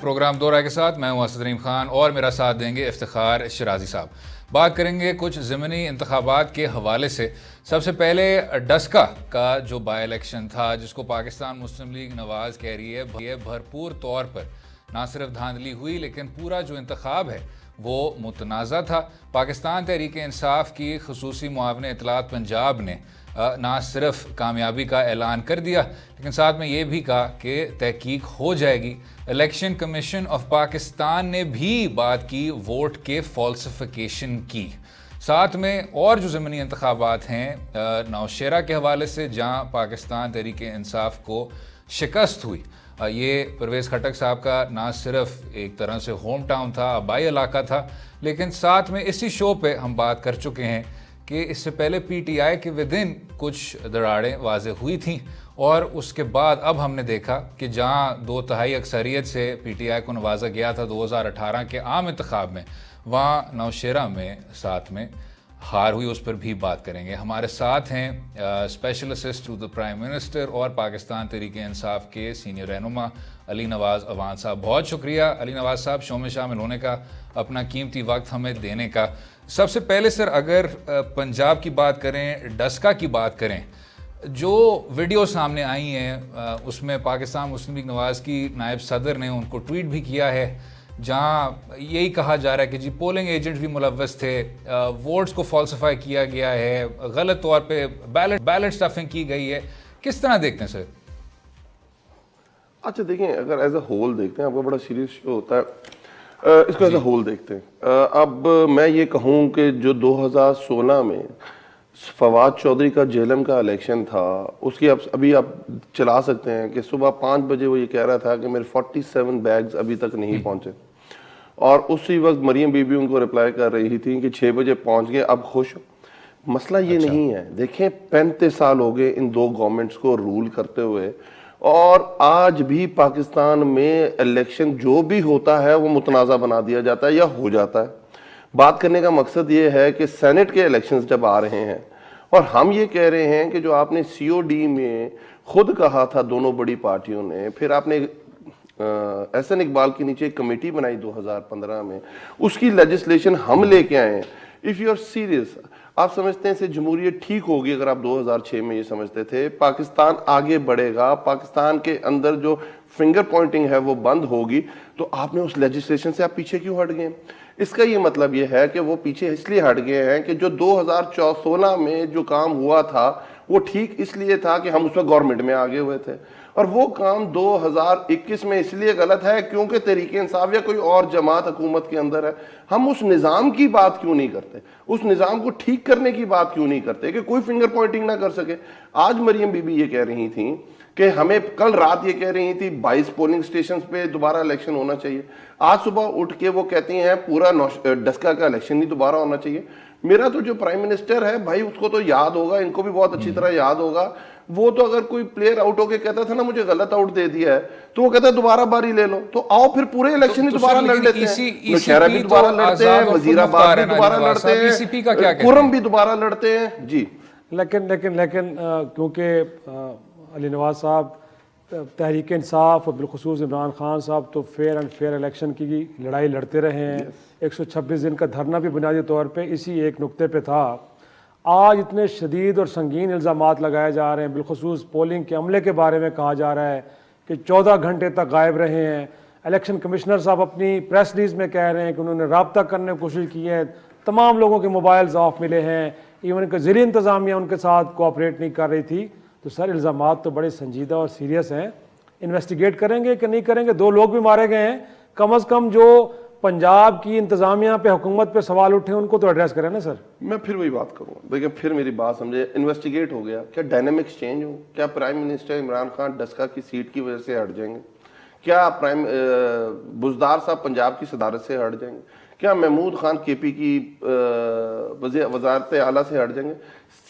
Programme دورہ کے ساتھ میں ہوں اسد رحیم خان اور میرا ساتھ دیں گے افتخار شرازی صاحب. بات کریں گے کچھ ضمنی انتخابات کے حوالے سے. سب سے پہلے ڈسکا کا جو بائی الیکشن تھا جس کو پاکستان مسلم لیگ نواز کہہ رہی ہے بھرپور طور پر نہ صرف دھاندلی ہوئی لیکن پورا جو انتخاب ہے وہ متنازع تھا. پاکستان تحریک انصاف کی خصوصی معاون اطلاعات پنجاب نے نہ صرف کامیابی کا اعلان کر دیا لیکن ساتھ میں یہ بھی کہا کہ تحقیق ہو جائے گی. الیکشن کمیشن آف پاکستان نے بھی بات کی ووٹ کے فالسیفیکیشن کی. ساتھ میں اور جو ضمنی انتخابات ہیں نوشہرہ کے حوالے سے جہاں پاکستان تحریک انصاف کو شکست ہوئی. یہ پرویز خٹک صاحب کا نہ صرف ایک طرح سے ہوم ٹاؤن تھا, آبائی علاقہ تھا, لیکن ساتھ میں اسی شو پہ ہم بات کر چکے ہیں کہ اس سے پہلے پی ٹی آئی کے ودن کچھ دراڑیں واضح ہوئی تھیں اور اس کے بعد اب ہم نے دیکھا کہ جہاں 2/3 اکثریت سے پی ٹی آئی کو نوازا گیا تھا 2018 کے عام انتخاب میں, وہاں نوشہرہ میں ساتھ میں ہار ہوئی. اس پر بھی بات کریں گے. ہمارے ساتھ ہیں special assist to the prime minister اور پاکستان تحریک انصاف کے سینئر رہنما علی نواز اوان صاحب. بہت شکریہ علی نواز صاحب شو میں شامل ہونے کا, اپنا قیمتی وقت ہمیں دینے کا. سب سے پہلے سر اگر پنجاب کی بات کریں, ڈسکا کی بات کریں, جو ویڈیو سامنے آئی ہیں اس میں پاکستان مسلم لیگ نواز کی نائب صدر نے ان کو ٹویٹ بھی کیا ہے جہاں یہی کہا جا رہا ہے کہ جی پولنگ ایجنٹ بھی ملوث تھے, ووٹس کو فالسیفائی کیا گیا ہے, غلط طور پہ بیلٹ سٹفنگ کی گئی ہے. کس طرح دیکھتے ہیں سر؟ اچھا دیکھیں, اگر ایز اے ہول دیکھتے ہیں, آپ کا بڑا سیریس شو ہوتا ہے, اس کو ایز اے ہول دیکھتے ہیں. اب میں یہ کہوں کہ جو 2016 میں فواد چودھری کا جہلم کا الیکشن تھا, اس کی ابھی آپ چلا سکتے ہیں کہ صبح 5 بجے وہ یہ کہہ رہا تھا کہ میرے 47 بیگز ابھی تک نہیں پہنچے, اور اسی وقت مریم بی بی ان کو رپلائی کر رہی تھی کہ 6 بجے پہنچ گئے, اب خوش ہو. مسئلہ یہ نہیں ہے. دیکھیں 35 سال ہو گئے ان دو گورنمنٹس کو رول کرتے ہوئے, اور آج بھی پاکستان میں الیکشن جو بھی ہوتا ہے وہ متنازع بنا دیا جاتا ہے یا ہو جاتا ہے. بات کرنے کا مقصد یہ ہے کہ سینٹ کے الیکشنز جب آ رہے ہیں اور ہم یہ کہہ رہے ہیں کہ جو آپ نے سی او ڈی میں خود کہا تھا دونوں بڑی پارٹیوں نے, پھر آپ نے احسن اقبال کے نیچے ایک کمیٹی بنائی 2015 میں, اس کی لیجسلیشن ہم لے کے آئے ہیں. اف یو آر سیریس, آپ سمجھتے ہیں سے جمہوریت ٹھیک ہوگی اگر آپ 2006 میں یہ سمجھتے تھے پاکستان آگے بڑھے گا, پاکستان کے اندر جو فنگر پوائنٹنگ ہے وہ بند ہوگی, تو آپ نے اس لیجسلیشن سے آپ پیچھے کیوں ہٹ گئے؟ اس کا یہ مطلب یہ ہے کہ وہ پیچھے اس لیے ہٹ گئے ہیں کہ جو 2016 میں جو کام ہوا تھا وہ ٹھیک اس لیے تھا کہ ہم اس وقت گورنمنٹ میں آگے ہوئے تھے, اور وہ کام 2021 میں اس لیے غلط ہے کیونکہ تحریک انصاف یا کوئی اور جماعت حکومت کے اندر ہے. ہم اس نظام کی بات کیوں نہیں کرتے, اس نظام کو ٹھیک کرنے کی بات کیوں نہیں کرتے کہ کوئی فنگر پوائنٹنگ نہ کر سکے؟ آج مریم بی بی یہ کہہ رہی تھیں کہ ہمیں, کل رات یہ کہہ رہی تھی 22 پولنگ سٹیشنز پہ دوبارہ الیکشن ہونا چاہیے, آج صبح اٹھ کے وہ کہتی ہیں پورا ڈسکا کا الیکشن نہیں دوبارہ ہونا چاہیے. میرا تو جو پرائم منسٹر ہے بھائی, اس کو تو یاد ہوگا, ان کو بھی بہت اچھی طرح یاد ہوگا, وہ تو اگر کوئی پلیئر آؤٹ ہو کے کہتا تھا نا مجھے غلط آؤٹ دے دیا ہے, تو وہ کہتا ہے دوبارہ باری لے لو, تو آؤ پھر پورے الیکشن ہی دوبارہ لڑ لیتے ہیں. نوشہرہ بھی دوبارہ لڑتے ہیں, وزیر آباد بھی دوبارہ لڑتے ہیں, کرم بھی دوبارہ لڑتے ہیں. جی لیکن کیونکہ علی نواز صاحب تحریک انصاف اور بالخصوص عمران خان صاحب تو فیئر اینڈ فیئر الیکشن کی لڑائی لڑتے رہے ہیں. 126 دن کا دھرنا بھی بنیادی طور پہ اسی ایک نقطے پہ تھا. آج اتنے شدید اور سنگین الزامات لگائے جا رہے ہیں, بالخصوص پولنگ کے عملے کے بارے میں کہا جا رہا ہے کہ 14 گھنٹے تک غائب رہے ہیں. الیکشن کمشنر صاحب اپنی پریس ریلیز میں کہہ رہے ہیں کہ انہوں نے رابطہ کرنے کی کوشش کی ہے, تمام لوگوں کے موبائلز آف ملے ہیں, ایون کہ زیر انتظامیہ ان کے ساتھ کوآپریٹ نہیں کر رہی تھی. تو سر الزامات تو بڑے سنجیدہ اور سیریس ہیں. انویسٹیگیٹ کریں گے کہ نہیں کریں گے؟ 2 لوگ بھی مارے گئے ہیں, کم از کم جو پنجاب کی انتظامیہ پہ حکومت پہ سوال اٹھے ان کو تو ایڈریس کریں نا سر. میں پھر وہی بات کروں, دیکھیں پھر میری بات سمجھے, انویسٹیگیٹ ہو گیا, کیا ڈائنامکس چینج ہو؟ کیا پرائم منسٹر عمران خان ڈسکا کی سیٹ کی وجہ سے ہٹ جائیں گے؟ کیا بزدار صاحب پنجاب کی صدارت سے ہٹ جائیں گے؟ کیا محمود خان کے پی کی وزارت اعلیٰ سے ہٹ جائیں گے؟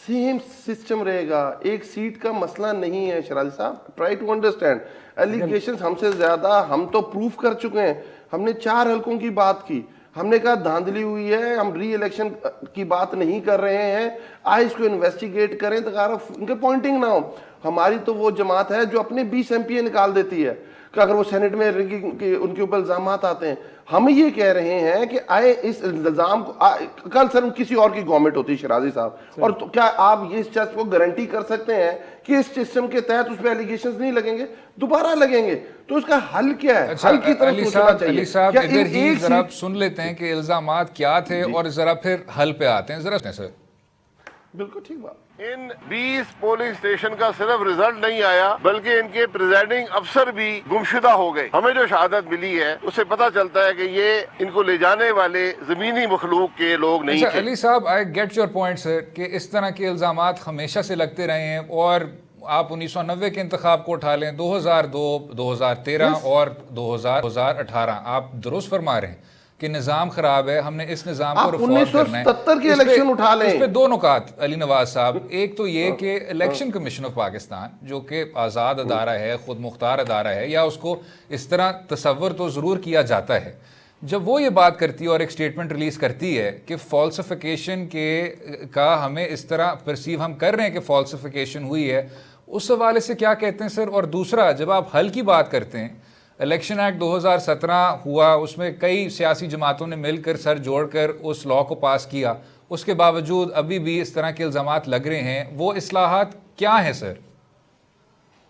سیم سسٹم رہے گا, ایک سیٹ کا مسئلہ نہیں ہے. شرازی صاحب ٹرائی ٹو انڈرسٹینڈ, ایلیگیشنز ہم سے زیادہ ہم تو پروف کر چکے ہیں. ہم نے 4 حلقوں کی بات کی, ہم نے کہا دھاندلی ہوئی ہے, ہم ری الیکشن کی بات نہیں کر رہے ہیں, آئے اس کو انویسٹیگیٹ کریں, ان کے پوائنٹنگ نہ ہو. ہماری تو وہ جماعت ہے جو اپنے 20 ایم پی نکال دیتی ہے. کہ اگر وہ سینٹ میں رگنگ کے ان کے اوپر الزامات آتے ہیں. ہم یہ کہہ رہے ہیں کہ آئے اس الزام کو کل سر کسی اور کی گورنمنٹ ہوتی شرازی صاحب, اور کیا آپ یہ اس چیز کو گارنٹی کر سکتے ہیں کہ اس سسٹم کے تحت اس پہ ایلیگیشنز نہیں لگیں گے, دوبارہ لگیں گے؟ تو اس کا حل کیا ہے؟ حل کی طرف سوچنا چاہیے. علی صاحب ادھر ہی ذرا سن لیتے ہیں کہ الزامات کیا تھے اور ذرا پھر حل پہ آتے ہیں. ذرا سر. بالکل ٹھیک بات. ان 20 پولنگ اسٹیشن کا صرف رزلٹ نہیں آیا بلکہ ان کے پریزائڈنگ افسر بھی گمشدہ ہو گئے. ہمیں جو شہادت ملی ہے اس سے پتہ چلتا ہے کہ یہ ان کو لے جانے والے زمینی مخلوق کے لوگ نہیں تھے. علی صاحب آئی گیٹ یور پوائنٹ سر کہ اس طرح کے الزامات ہمیشہ سے لگتے رہے ہیں, اور آپ 1990 کے انتخاب کو اٹھا لیں, 2002, 2013 اور 2018, آپ درست فرما رہے ہیں کہ نظام خراب ہے, ہم نے اس نظام کو ریفارم کرنا ہے. 1977 کے الیکشن اٹھا لیں. اس پہ دو نکات علی نواز صاحب. ایک تو یہ کہ الیکشن کمیشن آف پاکستان جو کہ آزاد ادارہ ہے, خود مختار ادارہ ہے, یا اس کو اس طرح تصور تو ضرور کیا جاتا ہے, جب وہ یہ بات کرتی ہے اور ایک سٹیٹمنٹ ریلیز کرتی ہے کہ فالسیفیکیشن کا ہمیں اس طرح پرسیو ہم کر رہے ہیں کہ فالسیفیکیشن ہوئی ہے, اس حوالے سے کیا کہتے ہیں سر؟ اور دوسرا, جب آپ حل کی بات کرتے ہیں, الیکشن ایکٹ 2017 ہوا, اس میں کئی سیاسی جماعتوں نے مل کر سر جوڑ کر اس لاء کو پاس کیا, اس کے باوجود ابھی بھی اس طرح کے الزامات لگ رہے ہیں. وہ اصلاحات کیا ہیں سر؟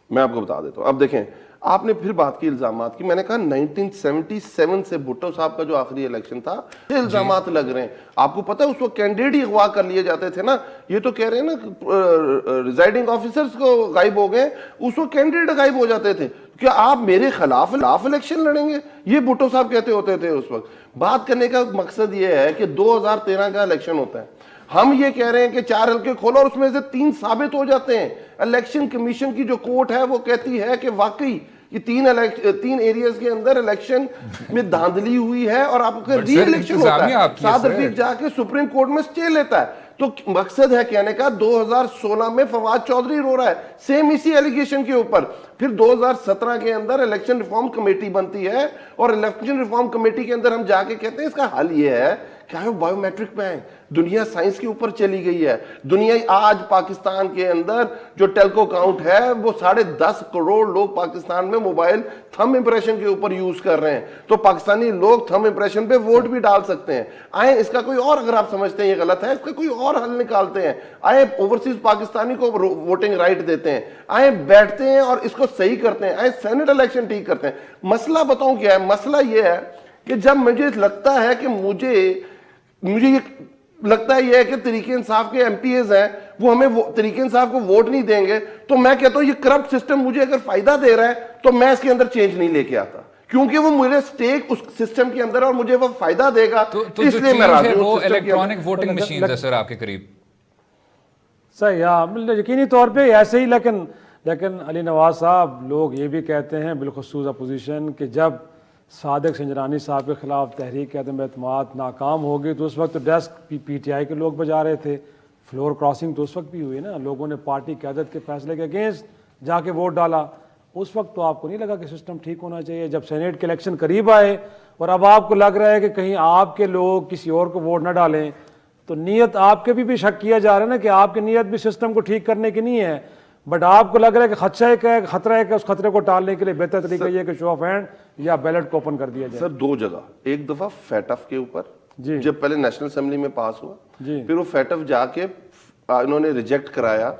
میں آپ کو بتا دیتا ہوں. اب دیکھیں, آپ نے پھر بات کی الزامات کی. میں نے کہا 1977 سے بھٹو صاحب کا جو آخری الیکشن تھا, یہ الزامات لگ رہے ہیں. آپ کو پتہ ہے اس وقت کینڈیڈیٹ ہی اغوا کر لیے جاتے تھے نا. یہ تو کہہ رہے ہیں نا ریزائڈنگ آفیسرز کو غائب ہو گئے, اس وقت کینڈیڈیٹ غائب ہو جاتے تھے. کیا آپ میرے خلاف الیکشن لڑیں گے؟ یہ بھٹو صاحب کہتے ہوتے تھے اس وقت. بات کرنے کا مقصد یہ ہے کہ 2013 کا الیکشن ہوتا ہے, ہم یہ کہہ رہے ہیں کہ 4 حلقے کھولو اور اس میں سے 3 ثابت ہو جاتے ہیں. الیکشن کمیشن کی جو کوٹ ہے وہ کہتی ہے کہ واقعی یہ 3 ایریاز کے اندر الیکشن میں دھاندلی ہوئی ہے اور آپ کا ری الیکشن ہوتا ہے. سعد رفیق جا کے سپریم کورٹ میں سٹے لیتا ہے. تو مقصد ہے کہنے کا 2016 میں فواد چودھری رو رہا ہے سیم اسی ایلیگیشن کے اوپر. پھر 2017 کے اندر الیکشن ریفارم کمیٹی بنتی ہے, اور الیکشن ریفارم کمیٹی کے اندر ہم جا کے کہتے ہیں اس کا حل یہ ہے کہ وہ بایو میٹرک پہ آئیں. دنیا سائنس کے اوپر چلی گئی ہے. دنیا آج پاکستان کے اندر جو ٹیلکو کاؤنٹ ہے وہ 10.5 کروڑ لوگ پاکستان میں موبائل تھم امپریشن کے اوپر یوز کر رہے ہیں. تو پاکستانی لوگ تھم امپریشن پہ ووٹ بھی ڈال سکتے ہیں. آئیں اس کا کوئی اور, اگر آپ سمجھتے ہیں یہ غلط ہے, اس کا کوئی اور حل نکالتے ہیں. آئیں اوورسیز پاکستانی کو ووٹنگ رائٹ دیتے ہیں. آئیں بیٹھتے ہیں اور اس کو صحیح کرتے ہیں. آئیں سینٹ الیکشن ٹھیک کرتے ہیں. مسئلہ بتاؤں کیا ہے؟ مسئلہ یہ ہے کہ جب مجھے لگتا ہے کہ مجھے یہ لگتا ہے یہ ہے کہ تحریک انصاف کے ایم پی ایز ہیں, وہ ہمیں تحریک انصاف کو ووٹ نہیں دیں گے, تو میں کہتا ہوں یہ کرپٹ سسٹم مجھے اگر فائدہ دے رہا ہے تو میں اس کے اندر چینج نہیں لے کے آتا, کیونکہ وہ میرے سٹیک اس سسٹم کے اندر اور مجھے وہ فائدہ دے گا, اس لیے میں راضی ہوں. وہ الیکٹرانک ووٹنگ مشینز ہے سر آپ کے قریب. صحیح, ہاں یقینی طور پہ ایسے ہی. لیکن علی نواز صاحب, لوگ یہ بھی کہتے ہیں بالخصوص اپوزیشن کہ جب صادق سنجرانی صاحب کے خلاف تحریک عدم اعتماد ناکام ہوگی تو اس وقت ڈیسک پی ٹی آئی کے لوگ بجا رہے تھے, فلور کراسنگ تو اس وقت بھی ہوئی نا, لوگوں نے پارٹی قیادت کے فیصلے کے اگینسٹ جا کے ووٹ ڈالا. اس وقت تو آپ کو نہیں لگا کہ سسٹم ٹھیک ہونا چاہیے. جب سینیٹ کے الیکشن قریب آئے اور اب آپ کو لگ رہا ہے کہ کہیں آپ کے لوگ کسی اور کو ووٹ نہ ڈالیں, تو نیت آپ کے بھی شک کیا جا رہا ہے نا کہ آپ کی نیت بھی سسٹم کو ٹھیک کرنے کی نہیں ہے, بٹ آپ کو لگ رہا ہے کہ خطرہ ہے کہ اس خطرے کو ٹالنے کے لیے بہتر طریقہ یہ کہ شو آف ہینڈ یا بیلٹ کو اوپن کر دیا جائے. سر 2 جگہ, ایک دفعہ فیٹف کے اوپر جب پہلے نیشنل اسمبلی میں پاس ہوا, پھر وہ فیٹف جا کے انہوں نے ریجیکٹ کرایا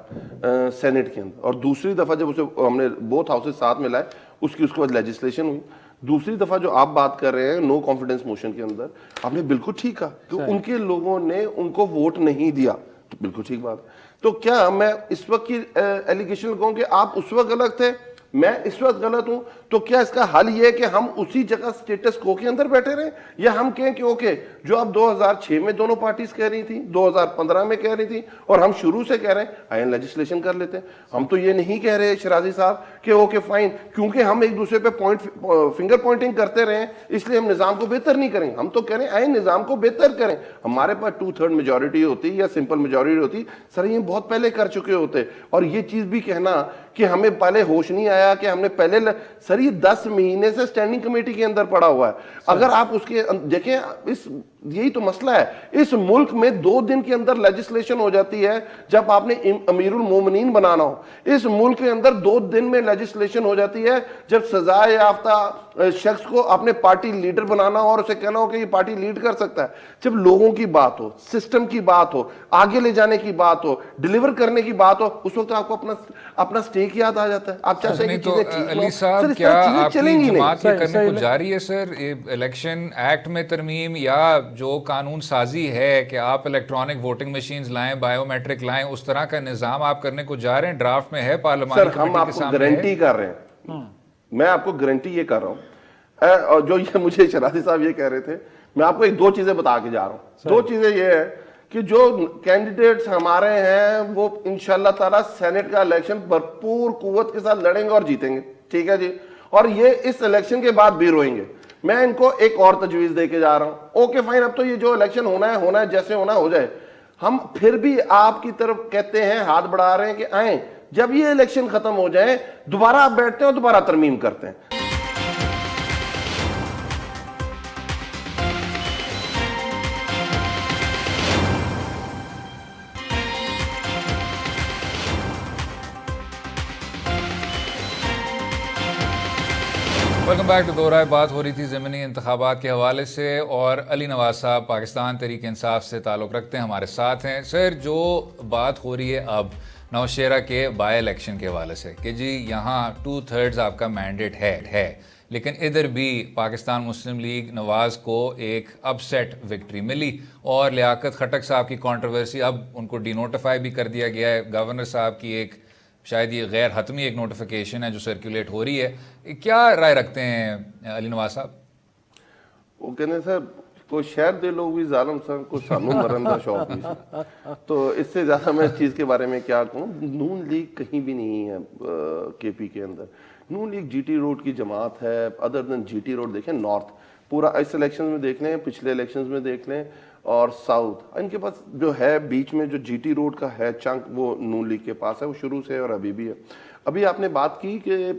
سینٹ کے اندر, اور دوسری دفعہ جب اسے ہم نے بوتھ ہاؤسز ساتھ میں لائے اس کے بعد لیجسلیشن ہوئی. دوسری دفعہ جو آپ بات کر رہے ہیں نو کانفیڈنس موشن کے اندر, آپ نے بالکل ٹھیک کہا کہ ان کے لوگوں نے ان کو ووٹ نہیں دیا, تو بالکل ٹھیک بات. تو کیا میں اس وقت کی ایلیگیشن کہوں کہ آپ اس وقت غلط تھے, میں اس وقت غلط ہوں, تو کیا اس کا حل یہ ہے کہ ہم اسی جگہ سٹیٹس کو کے اندر بیٹھے رہیں, یا ہم کہیں کہ اوکے جو اب 2006 میں دونوں پارٹیز کہہ رہی تھی, 2015 میں کہہ رہی تھی, اور ہم شروع سے کہہ رہے ہیں آئیں لیجسلیشن کر لیتے ہیں. ہم تو یہ نہیں کہہ رہے شرازی صاحب کہ اوکے فائن, کیونکہ ہم ایک دوسرے پہ فنگر پوائنٹنگ کرتے رہے اس لیے ہم نظام کو بہتر نہیں کریں. ہم تو کہہ رہے ہیں آئیں نظام کو بہتر کریں. ہمارے پاس 2/3 میجورٹی ہوتی یا سمپل میجورٹی ہوتی, سر یہ بہت پہلے کر چکے ہوتے. اور یہ چیز بھی کہنا کہ ہمیں پہلے ہوش نہیں آیا کہ ہم نے پہلے, سر یہ 10 مہینے سے اسٹینڈنگ کمیٹی کے اندر پڑا ہوا ہے. اگر آپ اس کے دیکھیں اس یہی تو مسئلہ ہے. اس ملک میں 2 دن کے اندر لیجسلیشن ہو جاتی ہے جب آپ نے امیر المومنین بنانا ہو. اس ملک کے اندر 2 دن میں لیجسلیشن ہو جاتی ہے جب سزائے یافتہ شخص کو اپنے پارٹی لیڈر بنانا ہو اور اسے کہنا ہو کہ یہ پارٹی لیڈ کر سکتا ہے. جب لوگوں کی بات ہو, سسٹم کی بات ہو, آگے لے جانے کی بات ہو, ڈیلیور کرنے کی بات ہو, اس وقت آپ کو اپنا سٹیک یاد آ جاتا ہے. آپ چاہتے ہیں کہ چیزیں ٹھیک علی صاحب کیا آپ کی جماعت یہ کرنے کو جاری ہے سر الیکشن ایکٹ میں ترمیم یا جو قانون سازی ہے کہ آپ الیکٹرانک ووٹنگ مشینز لائیں, بائیو میٹرک لائیں, اس طرح کا نظام آپ کرنے کو جا رہے ہیں؟ ڈرافٹ میں ہے پارلیمانی کمیٹی کے سامنے. گارنٹی کر رہے ہیں, میں آپ کو گارنٹی یہ کر رہا ہوں, اور جو یہ مجھے شرازی صاحب یہ کہہ رہے تھے, میں آپ کو 2 چیزیں بتا کے جا رہا ہوں. 2 چیزیں یہ ہے کہ جو کینڈیڈیٹس ہمارے ہیں وہ انشاءاللہ تعالی سینٹ کا الیکشن بھرپور قوت کے ساتھ لڑیں گے اور جیتیں گے. ٹھیک ہے جی, اور یہ اس الیکشن کے بعد بھی روئیں گے. میں ان کو ایک اور تجویز دے کے جا رہا ہوں. اوکے فائن, اب تو یہ جو الیکشن ہونا ہے جیسے ہونا ہو جائے. ہم پھر بھی آپ کی طرف کہتے ہیں, ہاتھ بڑھا رہے ہیں کہ آئیں, جب یہ الیکشن ختم ہو جائے دوبارہ آپ بیٹھتے ہیں اور دوبارہ ترمیم کرتے ہیں. ویلکم بیک ٹو دو رائے. بات ہو رہی تھی ضمنی انتخابات کے حوالے سے اور علی نواز صاحب پاکستان تحریک انصاف سے تعلق رکھتے ہیں, ہمارے ساتھ ہیں. سر جو بات ہو رہی ہے اب نوشہرہ کے بائی الیکشن کے حوالے سے کہ جی یہاں 2/3 آپ کا مینڈیٹ ہے, لیکن ادھر بھی پاکستان مسلم لیگ نواز کو ایک اپ سیٹ وکٹری ملی اور لیاقت خٹک صاحب کی کنٹروورسی, اب ان کو ڈی نوٹیفائی بھی کر دیا گیا ہے. گورنر صاحب کی ایک شاید یہ غیر حتمی ایک نوٹیفیکیشن ہے جو سرکولیٹ ہو رہی ہے. کیا رائے رکھتے ہیں علی نواز صاحب؟ وہ کہنے سر کوئی شہر دے لوگ بھی ظالم سن کو سانو مرن دا شوق بھی سی. تو اس سے زیادہ میں اس چیز کے بارے میں کیا کہوں. نون لیگ کہیں بھی نہیں ہے کے پی کے اندر. نون لیگ جی ٹی روڈ کی جماعت ہے. ادر دین جی ٹی روڈ دیکھیں نارتھ پورا اس الیکشن میں دیکھ لیں, پچھلے الیکشنز میں دیکھ لیں, اور ساؤتھ ان کے پاس جو ہے بیچ میں جو جی ٹی روڈ کا ہے چنک وہ نون لیگ کے پاس ہے, وہ شروع سے اور ابھی بھی ہے. ابھی آپ نے بات کی کہ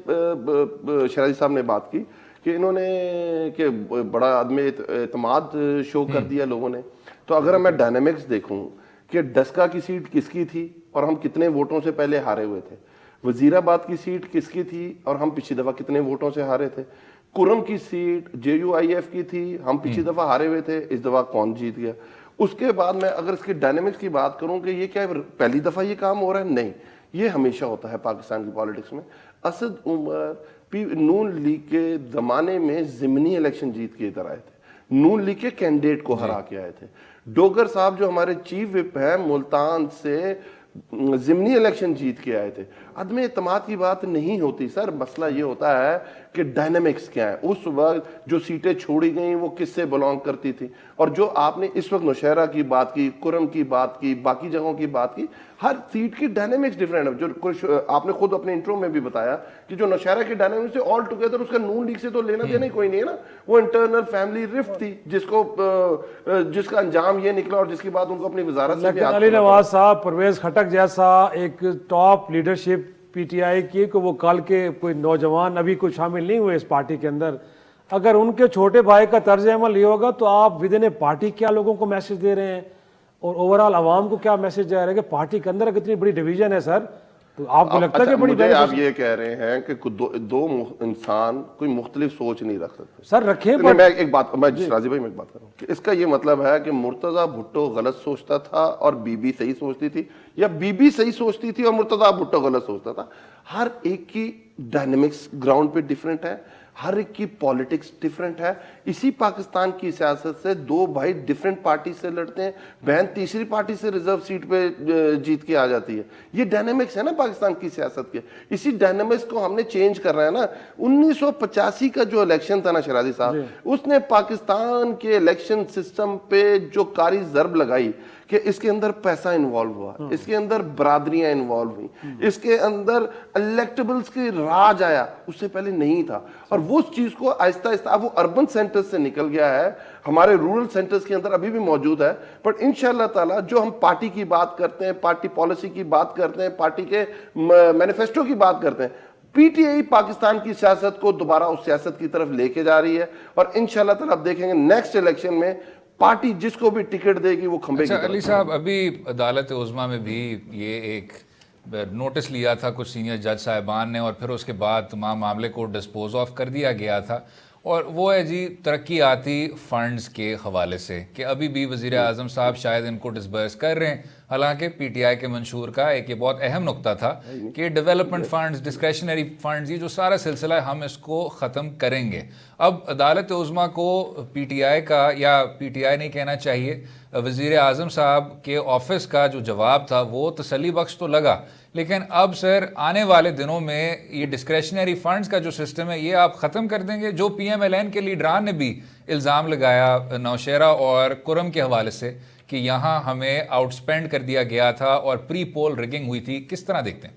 شرازی صاحب نے بات کی کہ انہوں نے کہ بڑا عدم اعتماد شو کر دیا لوگوں نے. تو اگر میں ڈائنامکس دیکھوں کہ ڈسکا کی سیٹ کس کی تھی اور ہم کتنے ووٹوں سے پہلے ہارے ہوئے تھے, وزیر آباد کی سیٹ کس کی تھی اور ہم پچھلی دفعہ کتنے ووٹوں سے ہارے تھے, کرم کی سیٹ JUIF کی تھی, ہم پچھلی دفعہ ہارے ہوئے تھے, اس دفعہ کون جیت گیا. اس کے بعد میں اگر اس کی ڈائنامکس کی بات کروں کہ یہ کیا پہلی دفعہ یہ کام ہو رہا ہے, نہیں, یہ ہمیشہ ہوتا ہے پاکستان کی پالیٹکس میں. اسد عمر نون لیگ کے زمانے میں ضمنی الیکشن جیت کے ادھر آئے تھے, نون لیگ کے کینڈیڈیٹ کو ہرا کے آئے تھے. ڈوگر صاحب جو ہمارے چیف وپ ہیں ملتان سے ضمنی الیکشن جیت کے آئے تھے. عدم اعتماد کی بات نہیں ہوتی سر, مسئلہ یہ ہوتا ہے کہ ڈائنامکس کیا ہے. اس وقت جو سیٹیں چھوڑی گئیں وہ کس سے بلانگ کرتی تھی, اور جو آپ نے اس وقت نوشہرہ کی بات کی, کرم کی بات کی, باقی جگہوں کی بات کی, ہر سیٹ کی ڈائنامکس ڈیفرنٹ ہے. جو آپ نے خود اپنے انٹرو میں بھی بتایا کہ جو نوشہرہ کی ڈائنامکس ہے آل ٹوگیدر اس کا نون لیگ سے تو لینا دینا ہی کوئی نہیں ہے نا. وہ انٹرنل فیملی رفٹ تھی جس کا انجام یہ نکلا اور جس کے بعد ان کو اپنی وزارت سے بھی علی نواز صاحب پرویز خٹک جیسا ایک top leadership P T I کی کہ وہ کل کے کوئی نوجوان ابھی کوئی شامل نہیں ہوئے اس پارٹی کے اندر, اگر ان کے چھوٹے بھائی کا طرز عمل یہ ہوگا تو آپ ود ان پارٹی کیا لوگوں کو میسج دے رہے ہیں اور اوورال عوام کو کیا میسج جا رہا ہے کہ پارٹی کے اندر اگر اتنی بڑی ڈویژن ہے سر تو آپ کو لگتا ہے کہ بڑی آپ یہ کہہ رہے ہیں کہ دو انسان کوئی مختلف سوچ نہیں رکھ سکتے سر رکھیں. میں ایک بات رازی بھائی میں ایک بات کر رہا ہوں کہ اس کا یہ مطلب ہے کہ مرتضیٰ بھٹو غلط سوچتا تھا اور بی بی صحیح سوچتی تھی, یا بی بی صحیح سوچتی تھی اور مرتضیٰ بھٹو غلط سوچتا تھا. ہر ایک کی ڈائنامکس گراؤنڈ پہ ڈیفرنٹ ہے, ہر ایک کی پالیٹکس ڈیفرنٹ ہے. اسی پاکستان کی سیاست سے 2 بھائی ڈیفرنٹ پارٹی سے لڑتے ہیں, بہن تیسری پارٹی سے ریزرو سیٹ پہ جیت کے آ جاتی ہے. یہ ڈائنامکس ہے نا پاکستان کی سیاست کے. اسی ڈائنامکس کو ہم نے چینج کر رہا ہے نا. 1985 کا جو الیکشن تھا نا شرازی صاحب, اس نے پاکستان کے الیکشن سسٹم پہ جو کاری ضرب لگائی کہ اس کے اندر پیسہ انوالو ہوا, اس کے اندر برادریاں انوالو ہوئیں, اس کے اندر الیکٹیبلز کی راج آیا, اس سے پہلے نہیں تھا. اور وہ اس چیز کو آہستہ آہستہ اب وہ اربن سینٹرز سے نکل گیا ہے, ہمارے رورل سینٹرز کے اندر ابھی بھی موجود ہے. بٹ انشاءاللہ تعالیٰ جو ہم پارٹی کی بات کرتے ہیں, پارٹی پالیسی کی بات کرتے ہیں, پارٹی کے مینیفیسٹو کی بات کرتے ہیں, پی ٹی آئی پاکستان کی سیاست کو دوبارہ اس سیاست کی طرف لے کے جا رہی ہے. اور انشاءاللہ تعالیٰ آپ دیکھیں گے نیکسٹ الیکشن میں پارٹی جس کو بھی ٹکٹ دے گی وہ کھمبے کی اچھا طرف علی صاحب، ابھی عدالت عظمیٰ میں بھی یہ ایک نوٹس لیا تھا کچھ سینئر جج صاحبان نے، اور پھر اس کے بعد تمام معاملے کو ڈسپوز آف کر دیا گیا تھا، اور وہ ہے جی ترقیاتی فنڈز کے حوالے سے کہ ابھی بھی وزیر اعظم صاحب شاید ان کو ڈسبرس کر رہے ہیں، حالانکہ پی ٹی آئی کے منشور کا ایک یہ بہت اہم نقطہ تھا کہ ڈیولپمنٹ فنڈز، ڈسکریشنری فنڈز، یہ جو سارا سلسلہ ہے ہم اس کو ختم کریں گے۔ اب عدالت عظمیٰ کو پی ٹی آئی کا، یا پی ٹی آئی نہیں کہنا چاہیے، وزیر اعظم صاحب کے آفس کا جو جواب تھا وہ تسلی بخش تو لگا، لیکن اب سر آنے والے دنوں میں یہ ڈسکریشنری فنڈز کا جو سسٹم ہے یہ آپ ختم کر دیں گے؟ جو پی ایم ایل این کے لیڈران نے بھی الزام لگایا نوشیرہ اور کرم کے حوالے سے کہ یہاں ہمیں آؤٹ سپینڈ کر دیا گیا تھا اور پری پول ریگنگ ہوئی تھی، کس طرح دیکھتے ہیں؟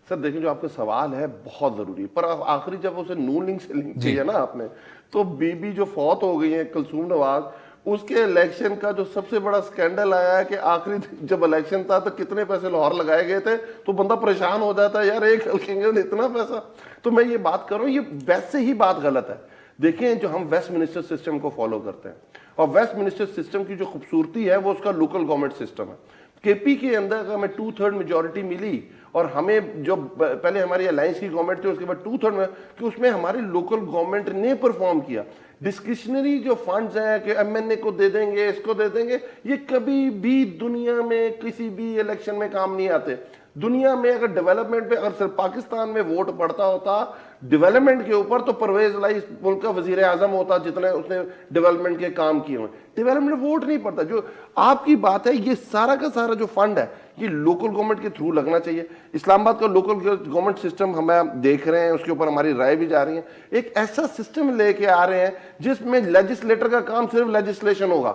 سر دیکھیں، جو آپ کا سوال ہے بہت ضروری ہے، پر آخری جب اسے نون لنک سے لنک کیا نا آپ نے، تو بی بی جو فوت ہو گئی ہیں کلثوم نواز، اس کے الیکشن کا جو سب سے بڑا سکینڈل آیا ہے کہ آخری جب الیکشن تھا تو کتنے پیسے لاہور لگائے گئے تھے، تو بندہ پریشان ہو جاتا ہے، یار ایک حلقے میں اتنا پیسہ۔ تو میں یہ بات کر رہا ہوں، یہ ویسے ہی بات غلط ہے۔ دیکھیں، جو ہم ویسٹ منسٹر سسٹم کو فالو کرتے ہیں، اور ویسٹ منسٹر سسٹم کی جو خوبصورتی ہے وہ اس کا لوکل گورنمنٹ سسٹم ہے۔ کے پی کے اندر اگر ہمیں 2/3 میجورٹی ملی، اور ہمیں جو پہلے ہماری الائنس کی گورنمنٹ تھی اس کے بعد 2/3 میں، کہ اس میں ہماری لوکل گورنمنٹ نے پرفارم کیا۔ ڈسکریشنری جو فنڈز ہیں کہ ایم این اے کو دے دیں گے، اس کو دے دیں گے، یہ کبھی بھی دنیا میں کسی بھی الیکشن میں کام نہیں آتے۔ دنیا میں اگر ڈیولپمنٹ پہ، اگر صرف پاکستان میں ووٹ پڑتا ہوتا ڈیولپمنٹ کے اوپر، تو پرویز الہی ملک کا وزیر اعظم ہوتا جتنے اس نے ڈیولپمنٹ کے کام کیے ہوئے۔ ڈیولپمنٹ ووٹ نہیں پڑتا۔ جو آپ کی بات ہے، یہ سارا کا سارا جو فنڈ ہے یہ لوکل گورنمنٹ کے تھرو لگنا چاہیے۔ اسلام آباد کا لوکل گورنمنٹ سسٹم ہمیں دیکھ رہے ہیں، اس کے اوپر ہماری رائے بھی جا رہی ہے۔ ایک ایسا سسٹم لے کے آ رہے ہیں جس میں لیجسلیٹر کا کام صرف لیجسلیشن ہوگا،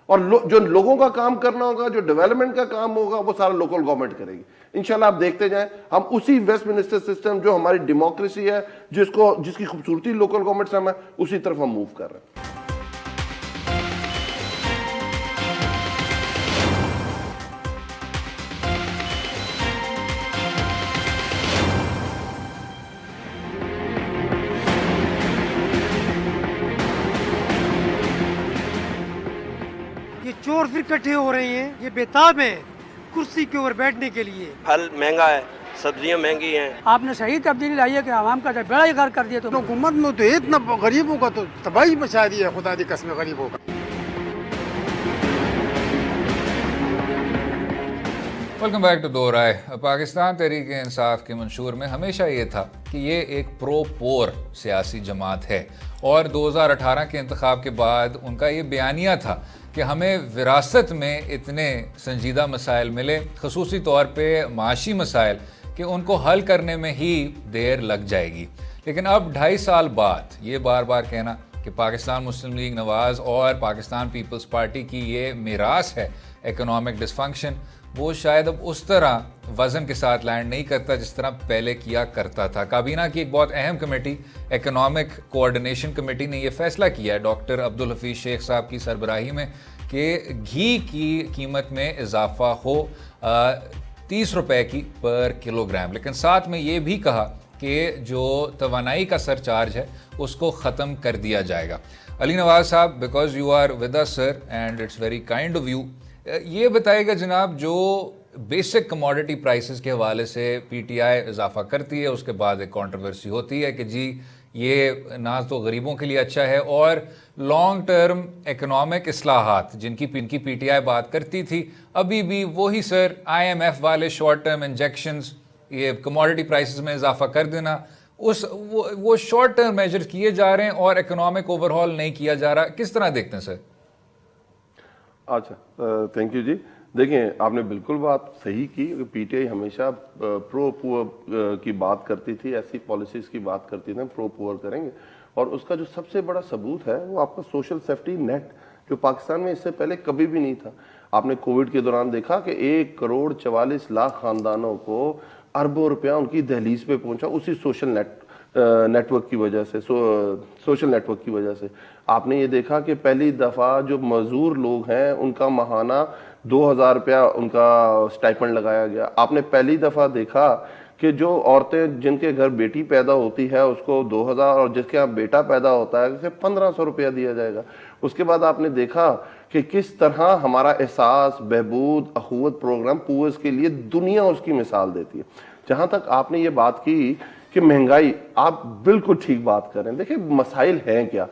اور جو لوگوں کا کام کرنا ہوگا، جو ڈیولپمنٹ کا کام ہوگا، وہ سارا لوکل گورنمنٹ کرے گی۔ انشاءاللہ آپ دیکھتے جائیں، ہم اسی ویسٹ منسٹر سسٹم جو ہماری ڈیموکریسی ہے، جس کی خوبصورتی لوکل گورنمنٹ سے ہے، اسی طرف ہم موو کر رہے ہیں۔ یہ چور پھر اکٹھے ہو رہے ہیں، یہ بےتاب ہیں کرسی کے اوپر بیٹھنے کے لیے۔ پھل مہنگا ہے، سبزیاں مہنگی ہیں۔ آپ نے صحیح تبدیلی لائی ہے کہ عوام کا جب بیڑا ہی غرق کر دیا تو حکومت میں تو اتنا غریبوں کا تو تباہی مچا دی ہے، خدا دی قسم غریبوں کا۔ ویلکم بیک ٹو دو رائے۔ پاکستان تحریک انصاف کے منشور میں ہمیشہ یہ تھا کہ یہ ایک پرو پور سیاسی جماعت ہے، اور 2018 کے انتخاب کے بعد ان کا یہ بیانیہ تھا کہ ہمیں وراثت میں اتنے سنجیدہ مسائل ملے، خصوصی طور پہ معاشی مسائل، کہ ان کو حل کرنے میں ہی دیر لگ جائے گی۔ لیکن اب 2.5 سال بعد یہ بار بار کہنا کہ پاکستان مسلم لیگ نواز اور پاکستان پیپلز پارٹی کی یہ میراث ہے اکنامک ڈسفنکشن، وہ شاید اب اس طرح وزن کے ساتھ لینڈ نہیں کرتا جس طرح پہلے کیا کرتا تھا۔ کابینہ کی ایک بہت اہم کمیٹی، اکنامک کوآرڈینیشن کمیٹی، نے یہ فیصلہ کیا ہے ڈاکٹر عبدالحفیظ شیخ صاحب کی سربراہی میں کہ گھی کی قیمت میں اضافہ ہو 30 روپے کی پر کلو گرام، لیکن ساتھ میں یہ بھی کہا کہ جو توانائی کا سر چارج ہے اس کو ختم کر دیا جائے گا۔ علی نواز صاحب، because you are with us sir and it's very kind of you, یہ بتائے گا جناب، جو بیسک کموڈٹی پرائسز کے حوالے سے پی ٹی آئی اضافہ کرتی ہے، اس کے بعد ایک کنٹروورسی ہوتی ہے کہ جی یہ نہ تو غریبوں کے لیے اچھا ہے، اور لانگ ٹرم اکنامک اصلاحات جن کی پی ٹی آئی بات کرتی تھی، ابھی بھی وہی سر آئی ایم ایف والے شارٹ ٹرم انجیکشنز، یہ کموڈٹی پرائسز میں اضافہ کر دینا، وہ شارٹ ٹرم میجر کیے جا رہے ہیں اور اکنامک اوور ہال نہیں کیا جا رہا۔ کس طرح دیکھتے ہیں سر؟ اچھا، تھینک یو جی۔ دیکھیں، آپ نے بالکل بات صحیح کی کہ پی ٹی آئی ہمیشہ پرو پور کی بات کرتی تھی، ایسی پالیسیز کی بات کرتی تھی، پرو پور کریں گے، اور اس کا جو سب سے بڑا ثبوت ہے وہ آپ کا سوشل سیفٹی نیٹ، جو پاکستان میں اس سے پہلے کبھی بھی نہیں تھا۔ آپ نے کووڈ کے دوران دیکھا کہ 1,44,00,000 خاندانوں کو اربوں روپیہ ان کی دہلیز پہ پہنچا، اسی سوشل نیٹ ورک کی وجہ سے، سوشل نیٹ ورک کی وجہ سے۔ آپ نے یہ دیکھا کہ پہلی دفعہ جو مزدور لوگ ہیں ان کا ماہانہ 2,000 روپیہ ان کا سٹائپنڈ لگایا گیا۔ آپ نے پہلی دفعہ دیکھا کہ جو عورتیں جن کے گھر بیٹی پیدا ہوتی ہے اس کو 2000 اور جس کے یہاں بیٹا پیدا ہوتا ہے اسے 1500 روپیہ دیا جائے گا. اس کے بعد آپ نے دیکھا کہ کس طرح ہمارا احساس بہبود اخوت پروگرام پورس کے لیے دنیا اس کی مثال دیتی ہے. جہاں تک آپ نے یہ بات کی کہ مہنگائی، آپ بالکل ٹھیک بات کر رہے ہیں. دیکھیں مسائل ہیں کیا.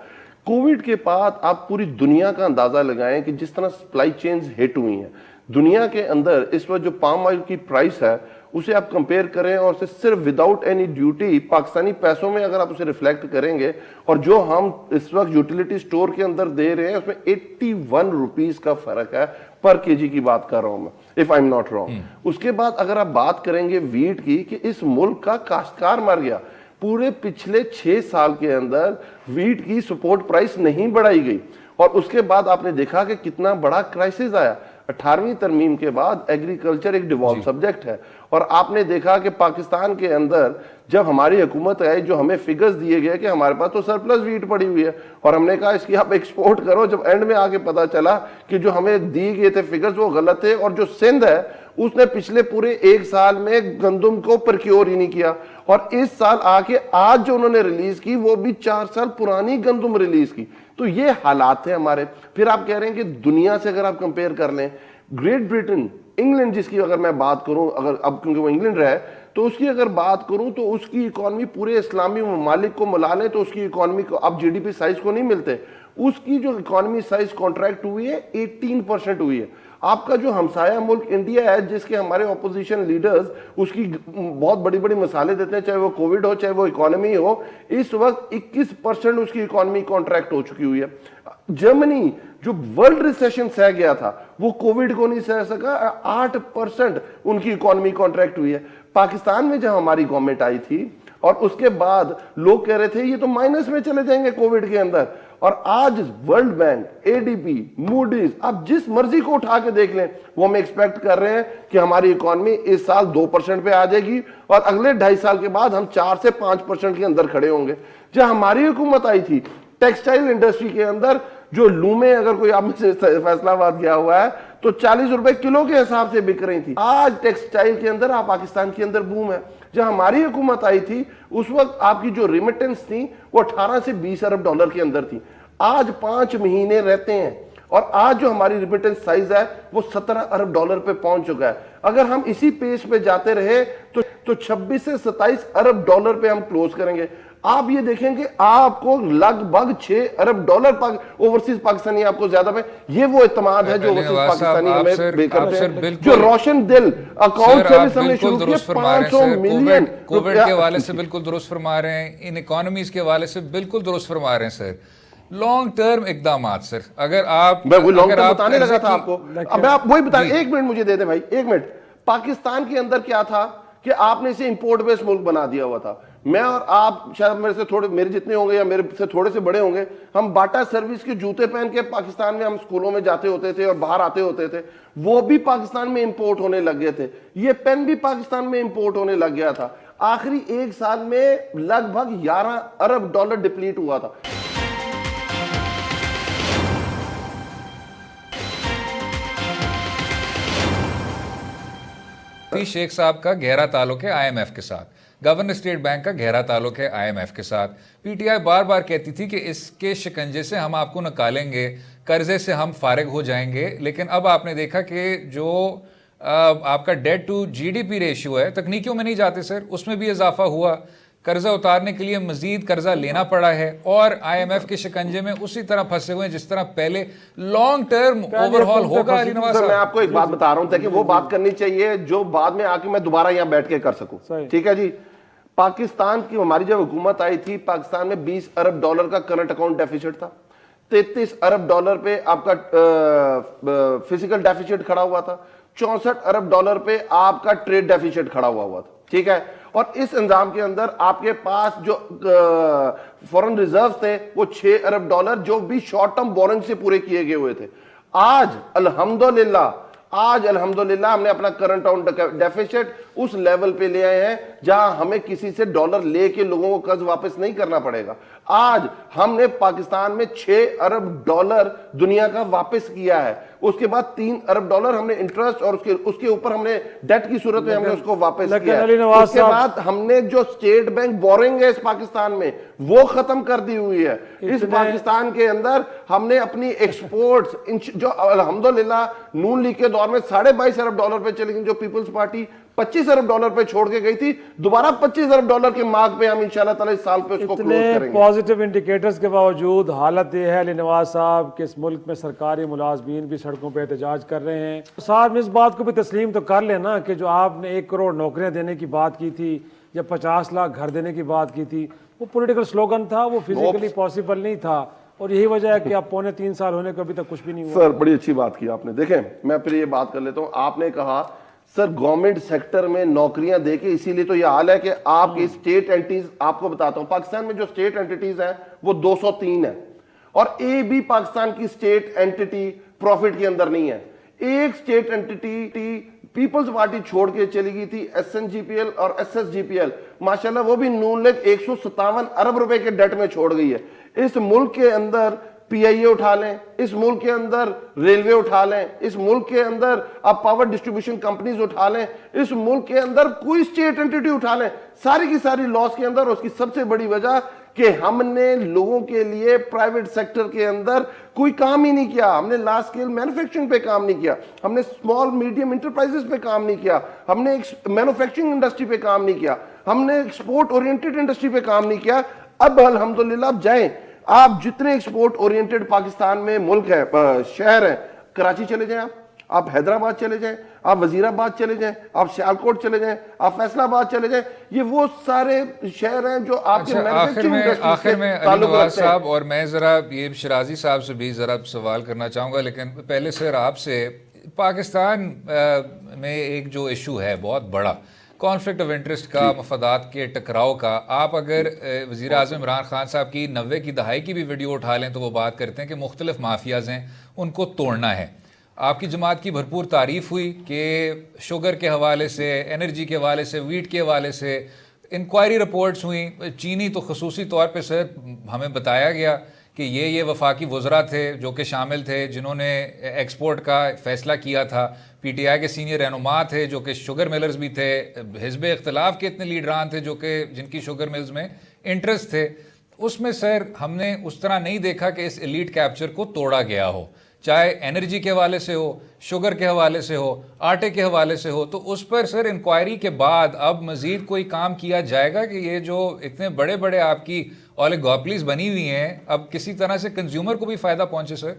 کووڈ کے بعد آپ پوری دنیا کا اندازہ لگائیں کہ جس طرح سپلائی چینز ہٹ ہوئی ہیں دنیا کے اندر. اس وقت جو پام آئل کی پرائس ہے اسے آپ کمپیئر کریں اور اسے صرف وداؤٹ اینی ڈیوٹی پاکستانی پیسوں میں اگر آپ اسے ریفلیکٹ کریں گے اور جو ہم اس وقت یوٹیلیٹی سٹور کے اندر دے رہے ہیں اس میں 81 روپیز کا فرق ہے پر کے جی کی بات کر رہا ہوں میں, if I'm not wrong. اس کے بعد اگر آپ بات کریں گے ویٹ کی کہ اس ملک کا کاشتکار مر گیا, پورے پچھلے 6 سال کے اندر ویٹ کی سپورٹ پرائس نہیں بڑھائی گئی اور اس کے بعد آپ نے دیکھا کہ کتنا بڑا کرائسس آیا. 18ویں ترمیم کے بعد ایگریکلچر ایک ڈیوالو سبجیکٹ ہے اور آپ نے دیکھا کہ پاکستان کے اندر جب ہماری حکومت آئی جو ہمیں فگرز دیے گئے کہ ہمارے پاس تو سرپلس ویٹ پڑی ہوئی ہے اور ہم نے کہا اس کی آپ ایکسپورٹ کرو. جب اینڈ میں آگے پتا چلا کہ جو ہمیں دی گئے تھے فگرز وہ غلط تھے اور جو سندھ ہے اس نے پچھلے پورے 1 سال میں گندم کو پرکیور ہی نہیں کیا اور اس سال آج جو انہوں نے ریلیز کی وہ بھی 4 سال پرانی گندم ریلیز کی. تو یہ حالات ہیں ہمارے. پھر آپ کہہ رہے ہیں کہ دنیا سے اگر آپ کمپیئر کر لیں, گریٹ برٹن, انگلینڈ جس کی اگر میں بات کروں, اگر اب کیونکہ وہ انگلینڈ رہا ہے تو اس کی اگر بات کروں تو اس کی اکانومی پورے اسلامی ممالک کو ملا لیں تو اس کی اکانومی کو اب جی ڈی پی سائز کو نہیں ملتے, اس کی جو اکانومی سائز کانٹریکٹ ہوئی ہے 18% ہوئی ہے. آپ کا جو ہمسایہ ملک انڈیا ہے جس کے ہمارے اپوزیشن لیڈرز اس کی بہت بڑی بڑی مثالیں دیتے ہیں, چاہے وہ کووڈ ہو چاہے وہ اکانومی ہو, اس وقت 21% اس کی اکانومی کانٹریکٹ ہو چکی ہوئی ہے. جرمنی جو ورلڈ ریسیشن سہ گیا تھا وہ کووڈ کو نہیں سہ سکا, 8% ان کی اکانومی کانٹریکٹ ہوئی ہے. پاکستان میں جہاں ہماری گورنمنٹ آئی تھی اور اس کے بعد لوگ کہہ رہے تھے یہ تو مائنس میں چلے جائیں گے کووڈ کے اندر, اور آج ورلڈ بینک, اے ڈی پی, موڈیز, آپ جس مرضی کو اٹھا کے دیکھ لیں وہ ہم ایکسپیکٹ کر رہے ہیں کہ ہماری اکانومی اس سال 2% پہ آ جائے گی اور اگلے 2.5 سال کے بعد ہم 4 سے 5% کے اندر کھڑے ہوں گے. جہاں ہماری حکومت آئی تھی ٹیکسٹائل انڈسٹری کے اندر جو لومیں, اگر کوئی آپ میں سے فیصلہ آباد گیا ہوا ہے تو 40 روپے کلو کے حساب سے بک رہی تھی. آج ٹیکسٹائل کے اندر آپ پاکستان کے اندر بوم ہے. جہاں ہماری حکومت آئی تھی اس وقت آپ کی جو ریمیٹنس تھی وہ 18 سے 20 ارب ڈالر کے اندر تھی, آج 5 مہینے رہتے ہیں اور آج جو ہماری ریمیٹنس سائز ہے وہ 17 ارب ڈالر پہ پہنچ چکا ہے. اگر ہم اسی پیس پہ جاتے رہے تو 26 سے 27 ارب ڈالر پہ ہم کلوز کریں گے. آپ یہ دیکھیں کہ آپ کو لگ بھگ 6 ارب ڈالر اوورسیز پاکستانی آپ کو زیادہ پہ, یہ وہ اعتماد ہے جو اوورسیز پاکستانی ہمیں بے کرتے ہیں, جو روشن دل اکاؤنٹ سروس ہم نے شروع کیا 500 ملین. کووڈ کے حوالے سے بالکل درست فرما رہے ہیں, ان اکانومیز کے حوالے سے بالکل درست فرما رہے ہیں سر. لانگ ٹرم اقدامات سر, اگر آپ میں وہ لانگ ٹرم بتانے لگا تھا آپ کو, اب آپ وہی بتا, 1 منٹ مجھے دے دیں بھائی, 1 منٹ. پاکستان کے اندر کیا تھا کہ آپ نے اسے امپورٹ بیس ملک بنا دیا ہوا تھا. میں اور آپ شاید میرے سے تھوڑے, میرے جتنے ہوں گے یا میرے سے تھوڑے سے بڑے ہوں گے, ہم باٹا سروس کے جوتے پہن کے پاکستان میں ہم سکولوں میں جاتے ہوتے تھے اور باہر آتے ہوتے تھے, وہ بھی پاکستان میں امپورٹ ہونے لگ گئے تھے. یہ پین بھی پاکستان میں امپورٹ ہونے لگ گیا تھا. آخری 1 سال میں لگ بھگ 11 ارب ڈالر ڈپلیٹ ہوا تھا. شیخ صاحب کا گہرا تعلق ہے آئی ایم ایف کے ساتھ, گورنر اسٹیٹ بینک کا گہرا تعلق ہے آئی ایم ایف کے ساتھ. پی ٹی آئی بار بار کہتی تھی کہ اس کے شکنجے سے ہم آپ کو نکالیں گے, قرضے سے ہم فارغ ہو جائیں گے, لیکن اب آپ نے دیکھا کہ جو آپ کا debt to G D P ratio ہے, تکنیکیوں میں نہیں جاتے سر, اس میں بھی اضافہ ہوا. قرضہ اتارنے کے لیے مزید قرضہ لینا پڑا ہے اور آئی ایم ایف کے شکنجے میں اسی طرح پھنسے ہوئے ہیں جس طرح پہلے. لانگ ٹرم اوور ہال ہوگا علی نواز صاحب. میں آپ کو ایک بات بتا رہا ہوں تاکہ وہ بات کرنی چاہیے جو بعد میں آ کے میں دوبارہ یہاں بیٹھ کے کر سکوں, ٹھیک ہے جی. پاکستان کی ہماری جب حکومت آئی تھی پاکستان میں 20 ارب ڈالر کا کرنٹ اکاؤنٹ ڈیفیسٹ تھا, 33 ارب ڈالر پہ آپ کا فزیکل ڈیفیسٹ کھڑا ہوا تھا, 64 ارب ڈالر پہ آپ کا ٹریڈ ڈیفیسٹ کھڑا ہوا تھا, ٹھیک ہے. اور اس انظام کے اندر آپ کے پاس جو فورن ریزروز تھے وہ 6 ارب ڈالر جو بھی شارٹ ٹرم بورنگ سے پورے کیے گئے ہوئے تھے. آج الحمدللہ ہم نے اپنا کرنٹ اکاؤنٹ ڈیفیسٹ اس لیول پہ لے آئے ہیں جہاں ہمیں کسی سے ڈالر لے کے لوگوں کو قرض واپس نہیں کرنا پڑے گا. آج ہم نے پاکستان میں 6 ارب ڈالر دنیا کا واپس کیا ہے. اس کے بعد $3 ارب ہم نے انٹرسٹ اور اس کے اوپر ہم نے ڈیٹ کی صورت میں ہم نے اس کو واپس کیا ہے. اس کے بعد ہم نے جو اسٹیٹ بینک بورنگ ہے اس پاکستان میں وہ ختم کر دی ہوئی ہے. اس پاکستان کے اندر ہم نے اپنی ایکسپورٹس جو الحمدللہ نون لیگ کے دور میں $22.5 ارب پہ چلی گئی, جو پیپلز پارٹی $25 ارب پہ چھوڑ کے گئی تھی, دوبارہ $25 ارب کے مارک پہ ہم انشاءاللہ تعالی اس سال پہ اس کو کلوز کریں گے. پازیٹیو انڈیکیٹرز کے باوجود حالت یہ ہے علی نواز صاحب کہ اس ملک میں سرکاری ملازمین بھی سڑکوں پہ احتجاج کر رہے ہیں. صاحب اس بات کو بھی تسلیم تو کر لینا کہ جو آپ نے 1 کروڑ نوکریاں دینے کی بات کی تھی یا 50 لاکھ گھر دینے کی بات کی تھی, وہ پولیٹیکل سلوگن تھا, وہ فزیکلی پاسبل نہیں تھا, اور یہی وجہ ہے کہ اب 2.5 سال ہونے کو ابھی تک کچھ بھی نہیں ہوا. سر بڑی اچھی بات کی آپ نے. دیکھیں میں پھر یہ بات کر لیتا ہوں, آپ نے کہا سر گورنمنٹ سیکٹر میں نوکریاں دے کے, اسی لیے تو یہ حال ہے کہ آپ کی اسٹیٹ اینٹیز, آپ کو بتاتا ہوں پاکستان میں جو اسٹیٹ اینٹیز ہیں وہ 203 ہیں, اور اے بھی پاکستان کی اسٹیٹ اینٹی پروفٹ کے اندر نہیں ہے. ایک اسٹیٹ اینٹی پیپلز پارٹی چھوڑ کے چلی گئی تھی, SNGPL اور SSGPL, ماشاءاللہ وہ بھی نون لیگ 157 ارب روپے کے ڈیٹ میں چھوڑ گئی ہے. اس ملک کے اندر PIA اٹھا لیں, اس ملک کے اندر ریلوے اٹھا لیں, اس ملک کے اندر آپ پاور ڈسٹریبیوشن کمپنیز اٹھا لیں, اس ملک کے اندر کوئی اسٹیٹ اینٹی اٹھا لیں, ساری کی ساری لاس کے اندر. اس کی سب سے بڑی وجہ کہ ہم نے لوگوں کے لیے پرائیویٹ سیکٹر کے اندر کوئی کام ہی نہیں کیا. ہم نے لارج اسکیل مینوفیکچرنگ پہ کام نہیں کیا, ہم نے اسمال میڈیم انٹرپرائزز پہ کام نہیں کیا, ہم نے مینوفیکچرنگ انڈسٹری پہ کام نہیں کیا, ہم نے ایکسپورٹ اورینٹڈ انڈسٹری پہ کام نہیں کیا. اب الحمدللہ آپ جائیں, آپ جتنے ایکسپورٹ اورینٹڈ پاکستان میں ملک ہے, شہر ہیں, کراچی چلے جائیں, آپ حیدرآباد چلے جائیں, آپ وزیر آباد چلے جائیں, آپ سیالکوٹ چلے جائیں, آپ فیصل آباد چلے جائیں, یہ وہ سارے شہر ہیں جو آپ کے مینوفیکچرنگ انڈسٹری سے تعلق رکھتے ہیں. اور میں ذرا یہ شرازی صاحب سے بھی ذرا سوال کرنا چاہوں گا, لیکن پہلے سر آپ سے, پاکستان میں ایک جو ایشو ہے بہت بڑا, کانفلکٹ آف انٹرسٹ کا, مفادات کے ٹکراؤ کا, آپ اگر وزیر اعظم عمران خان صاحب کی 90 کی دہائی کی بھی ویڈیو اٹھا لیں تو وہ بات کرتے ہیں کہ مختلف مافیاز ہیں, ان کو توڑنا ہے. آپ کی جماعت کی بھرپور تعریف ہوئی کہ شوگر کے حوالے سے, انرجی کے حوالے سے, ویٹ کے حوالے سے انکوائری رپورٹس ہوئیں. چینی تو خصوصی طور پہ سر ہمیں بتایا گیا کہ یہ وفاقی وزراء تھے جو کہ شامل تھے جنہوں نے ایکسپورٹ کا فیصلہ کیا تھا, PTI کے سینئر رہنما تھے جو کہ شوگر ملرز بھی تھے, حزب اختلاف کے اتنے لیڈران تھے جو کہ جن کی شوگر ملز میں انٹرسٹ تھے. اس میں سر ہم نے اس طرح نہیں دیکھا کہ اس ایلیٹ کیپچر کو توڑا گیا ہو, چاہے انرجی کے حوالے سے ہو, شوگر کے حوالے سے ہو, آٹے کے حوالے سے ہو. تو اس پر سر انکوائری کے بعد اب مزید کوئی کام کیا جائے گا کہ یہ جو اتنے بڑے بڑے آپ کی اولیگوپلیز بنی ہوئی ہیں اب کسی طرح سے کنزیومر کو بھی فائدہ پہنچے سر؟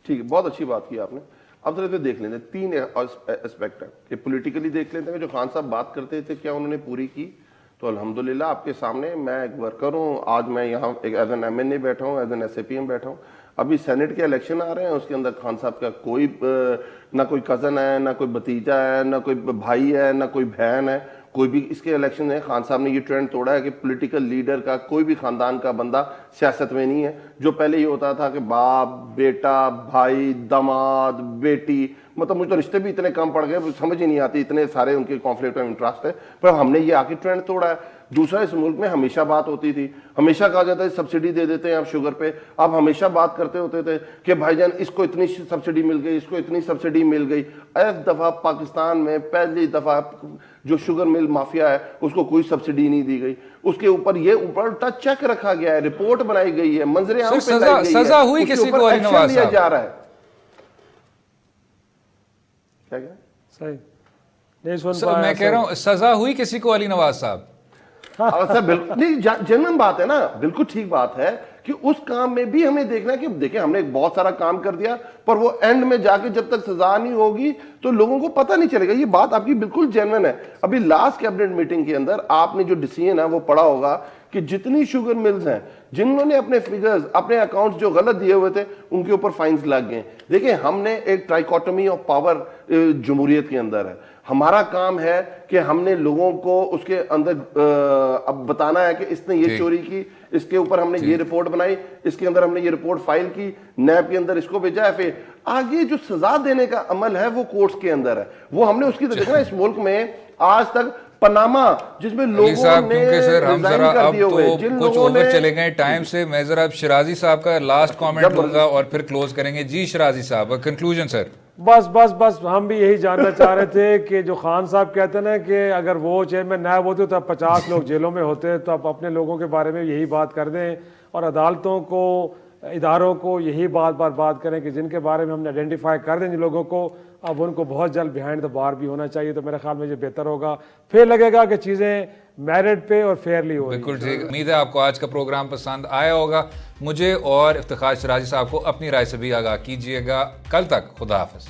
ٹھیک ہے, بہت اچھی بات کی آپ نے. اب ذرا دیکھ لیتے ہیں 3 اسپیکٹ ہیں کہ پولیٹیکلی دیکھ لیتے ہیں کہ جو خان صاحب بات کرتے تھے کیا انہوں نے پوری کی. تو الحمدللہ آپ کے سامنے میں ایک ورکر ہوں, آج میں یہاں ایز این MNA بیٹھا ہوں, ایز این SAPM بیٹھا ہوں. ابھی سینٹ کے الیکشن آ رہے ہیں, اس کے اندر خان صاحب کا کوئی نہ کوئی کزن ہے, نہ کوئی بھتیجا ہے, نہ کوئی بھائی ہے, نہ کوئی بہن ہے, کوئی بھی اس کے الیکشن ہے. خان صاحب نے یہ ٹرینڈ توڑا ہے کہ پولیٹیکل لیڈر کا کوئی بھی خاندان کا بندہ سیاست میں نہیں ہے. جو پہلے یہ ہوتا تھا کہ باپ, بیٹا, بھائی, داماد, بیٹی, مطلب مجھے تو رشتے بھی اتنے کم پڑ گئے, سمجھ ہی نہیں آتی, اتنے سارے ان کے کانفلکٹ آف انٹرسٹ ہے. پر ہم نے یہ آ کے ٹرینڈ توڑا ہے. دوسرا, اس ملک میں ہمیشہ بات ہوتی تھی, ہمیشہ کہا جاتا ہے سبسڈی دے دیتے ہیں آپ شوگر پہ. آپ ہمیشہ بات کرتے ہوتے تھے کہ بھائی جان اس کو اتنی سبسڈی مل گئی, اس کو اتنی سبسڈی مل گئی. ایک دفعہ پاکستان میں پہلی دفعہ جو شوگر مل مافیا ہے اس کو کوئی سبسڈی نہیں دی گئی. اس کے اوپر یہ اوپر چیک رکھا گیا ہے, رپورٹ بنائی گئی ہے, منظر عام پہ لائی گئی ہے, سزا ہوئی کسی کو علی نواز صاحب جا رہا ہے. کیا صحیح نہیں سن پایا, میں کہہ رہا ہوں سزا ہوئی کسی کو علی نواز صاحب؟ سر بالکل نہیں, جنرل بات ہے نا, بالکل ٹھیک بات ہے کہ اس کام میں بھی ہمیں دیکھنا ہے کہ دیکھیں ہم نے بہت سارا کام کر دیا پر وہ اینڈ میں جا کے جب تک سزا نہیں ہوگی تو لوگوں کو پتہ نہیں چلے گا. یہ بات آپ کی بالکل جینوین ہے. ابھی لاسٹ کیبنٹ میٹنگ کے اندر آپ نے جو ڈیسیژن ہے وہ پڑھا ہوگا کہ جتنی شوگر ملز ہیں جنہوں نے اپنے فگرز, اپنے اکاؤنٹس جو غلط دیے ہوئے تھے ان کے اوپر فائنز لگ گئے. دیکھیں ہم نے ایک ٹرائیکوٹمی آف پاور جمہوریت کے اندر ہے. ہمارا کام ہے کہ ہم نے لوگوں کو اس کے اندر اب بتانا ہے کہ اس نے یہ چوری کی, اس کے اوپر ہم نے یہ رپورٹ بنائی, اس کے اندر ہم نے یہ رپورٹ فائل کی, نیب کے اندر اس کو بھیجا ہے. پھر آگے جو سزا دینے کا عمل ہے وہ کورٹس کے اندر ہے, وہ ہم نے اس کی دیکھنا. اس ملک میں آج تک پاناما جس میں علی لوگوں صاحب نے کیونکہ سر ہم resign ذرا کر اب دیے ہوئے، تو جن کچھ لوگوں اوور نے چلے گئے ٹائم سے، میں ذرا اب شرازی صاحب کا لاسٹ کامنٹ لوں گا اور پھر کلوز کریں گے. جی شرازی صاحب کنکلوژن سر. بس ہم بھی یہی جاننا چاہ رہے تھے کہ جو خان صاحب کہتے ہیں نا کہ اگر وہ چیئرمین نائب ہوتے تو اب 50 لوگ جیلوں میں ہوتے، تو اب اپنے لوگوں کے بارے میں یہی بات کر دیں اور عدالتوں کو، اداروں کو یہی بات کریں کہ جن کے بارے میں ہم نے آئیڈینٹیفائی کر دیں جن لوگوں کو، اب ان کو بہت جلد بیہائنڈ دا بار بھی ہونا چاہیے. تو میرے خیال میں یہ بہتر ہوگا، پھر لگے گا کہ چیزیں میرٹ پہ اور فیئرلی ہو رہی ہیں. بالکل ٹھیک. امید ہے آپ کو آج کا پروگرام پسند آیا ہوگا. مجھے اور افتخار شرازی صاحب کو اپنی رائے سے بھی آگاہ کیجیے گا. کل تک خدا حافظ.